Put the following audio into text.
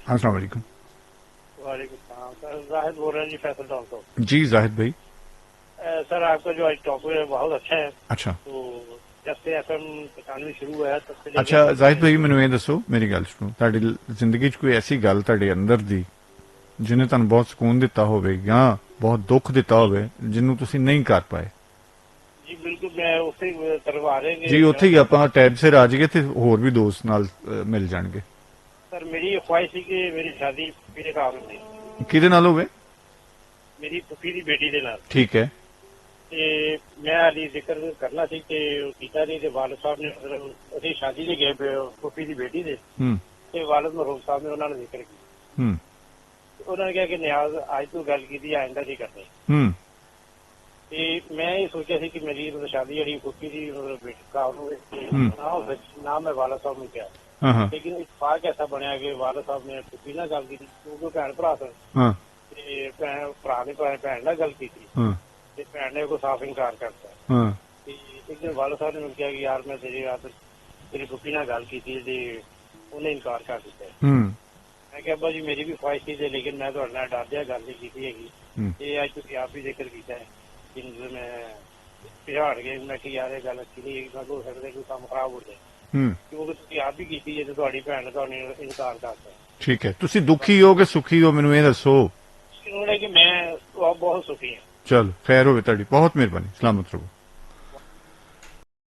अस्सलाम वालेकुम। वालेकुम सलाम सर, जाहिद बोल रहे हैं जी फैसल टाउन से। जी जाहिद भाई। सर आपका जो आज टॉपिक है बहुत अच्छा है। अच्छा तो जब से एफएम 95 शुरू हुआ है तब से लेके अच्छा तब जाहिद मैंने भाई ਮੈਨੂੰ ਇਹ ਦੱਸੋ, ਮੇਰੀ ਗੱਲ ਸੁਣੋ, ਤੁਹਾਡੀ ਜ਼ਿੰਦਗੀ 'ਚ ਕੋਈ ਐਸੀ ਗੱਲ ਤੁਹਾਡੇ ਅੰਦਰ ਦੀ ਜਿਹਨੇ ਤੁਹਾਨੂੰ ਬਹੁਤ ਸਕੂਨ ਦਿੱਤਾ ਹੋਵੇ ਜਾਂ ਬਹੁਤ ਦੁੱਖ ਦਿੱਤਾ जी ਹੋਵੇ ਜਿਹਨੂੰ ਤੁਸੀਂ ਨਹੀਂ ਕਰ ਪਾਏ। जी बिल्कुल मैं उसे करवा रहे ਜੀ हैं ਉੱਥੇ ਹੀ ਆਪਾਂ ਟੈਬ ਸਿਰ ਆ ਜਾਈਏ ਤੇ ਹੋਰ ਵੀ ਦੋਸਤ ਨਾਲ ਮਿਲ ਜਾਣਗੇ। सर मेरी ये ख्वाहिश थी कि मेरी शादी मेरे काम में ਕਿਹਦੇ ਨਾਲ ਹੋਵੇ? मेरी फुफी की बेटी के नाल। ਠੀਕ ਹੈ। ਤੇ ਮੈਂ ਅਲੀ ਜ਼ਿਕਰ ਕਰਨਾ ਸੀ ਕਿ ਕੀਤਾ ਨਹੀਂ ਤੇ ਵਾਲਦ ਸਾਹਿਬ ਨੇ ਮਤਲਬ ਅਸੀਂ ਸ਼ਾਦੀ ਦੇ ਗਏ ਫੁਫੀ ਦੀ ਬੇਟੀ ਦੇ ਹੂੰ ਤੇ ਵਾਲਦ ਮਰਹੂਮ ਸਾਹਿਬ ਨੇ ਉਹਨਾਂ ਨੇ ਜ਼ਿਕਰ ਕੀਤਾ। ਹੂੰ ਉਹਨਾਂ ਨੇ ਕਿਹਾ ਕਿ ਨਿਆਜ਼ ਅੱਜ ਤੋਂ ਗੱਲ ਕੀਤੀ ਆਇੰਦਾ ਨਹੀਂ ਕਰਨੀ। ਹੂੰ ਤੇ ਮੈਂ ਇਹ ਸੋਚਿਆ ਸੀ ਕਿ ਮੇਰੀ ਮਤਲਬ ਸ਼ਾਦੀ ਜਿਹੜੀ ਫੁੱਫੀ ਦੀ ਮਤਲਬ ਬੇਟੀ ਦਾ ਹੋਵੇ ਨਾ ਹੋਵੇ ਨਾ ਮੈਂ ਵਾਲਾ ਸਾਹਿਬ ਨੂੰ ਕਿਹਾ। ਹਾਂ ਹਾਂ ਲੇਕਿਨ ਇਤਫਾਕ ਐਸਾ ਬਣਿਆ ਕਿ ਵਾਲਾ ਸਾਹਿਬ ਨੇ ਫੁੱਫੀ ਨਾਲ ਗੱਲ ਕੀਤੀ ਕਿਉਂਕਿ ਭੈਣ ਭਰਾ ਸਨ ਹਾਂ ਤੇ ਭੈਣ ਭਰਾ ਨੇ ਭੈਣ ਨਾਲ ਗੱਲ ਕੀਤੀ ਹਾਂ ਤੇ ਭੈਣ ਨੇ ਕੋਈ ਸਾਫ਼ ਇਨਕਾਰ ਕਰਤਾ। ਹਾਂ ਤੇ ਇੱਕ ਦਿਨ ਵਾਲਾ ਸਾਹਿਬ ਨੇ ਮੈਨੂੰ ਕਿਹਾ ਕਿ ਯਾਰ ਮੈਂ ਤੇਰੀ ਫੁੱਫੀ ਨਾਲ ਗੱਲ ਕੀਤੀ ਤੇ ਉਹਨੇ ਇਨਕਾਰ ਕਰ ਦਿੱਤਾ। ਹੂੰ ਮੈਂ ਕਿਹਾ ਅੱਬਾ ਜੀ ਮੇਰੀ ਵੀ ख्वाहिश ਸੀ ਤੇ ਲੇਕਿਨ ਮੈਂ ਤੁਹਾਡੇ ਨਾਲ ਡਰਦਿਆਂ ਗੱਲ ਨਹੀਂ ਕੀਤੀ ਹੈਗੀ। ਇਹ ਅੱਜ ਤੁਸੀਂ ਆਪ ਵੀ ਜ਼ਿਕਰ ਕੀਤਾ ਹੈ ਕਿ ਮੈਂ ਪਿਹਾੜ ਗਏ ਮੈਂ ਕਿ ਯਾਰ ਇਹ ਗੱਲ ਅੱਛੀ ਨਹੀਂ ਮੈਂ ਹੋ ਸਕਦਾ ਕੋਈ ਕੰਮ ਖਰਾਬ ਹੋ ਜਾਏ ਕਿਉਂਕਿ ਤੁਸੀਂ ਆਪ ਵੀ ਕੀਤੀ ਹੈ ਤੇ ਤੁਹਾਡੀ ਭੈਣ ਨੇ ਤੁਹਾਨੂੰ ਇਨਕਾਰ ਕਰਤਾ। ਠੀਕ ਹੈ। ਤੁਸੀਂ ਦੁਖੀ ਹੋ ਕਿ ਸੁਖੀ ਹੋ ਮੈਨੂੰ ਇਹ ਦੱਸੋ। ਉਹਨੇ ਕਿ ਮੈਂ ਬਹੁਤ ਸੁਖੀ ਹਾਂ। ਚਲੋ ਖੈਰ ਹੋਵੇ ਤੁਹਾਡੀ, ਬਹੁਤ ਮਿਹਰਬਾਨੀ, ਸਲਾਮਤ ਰਹੋ।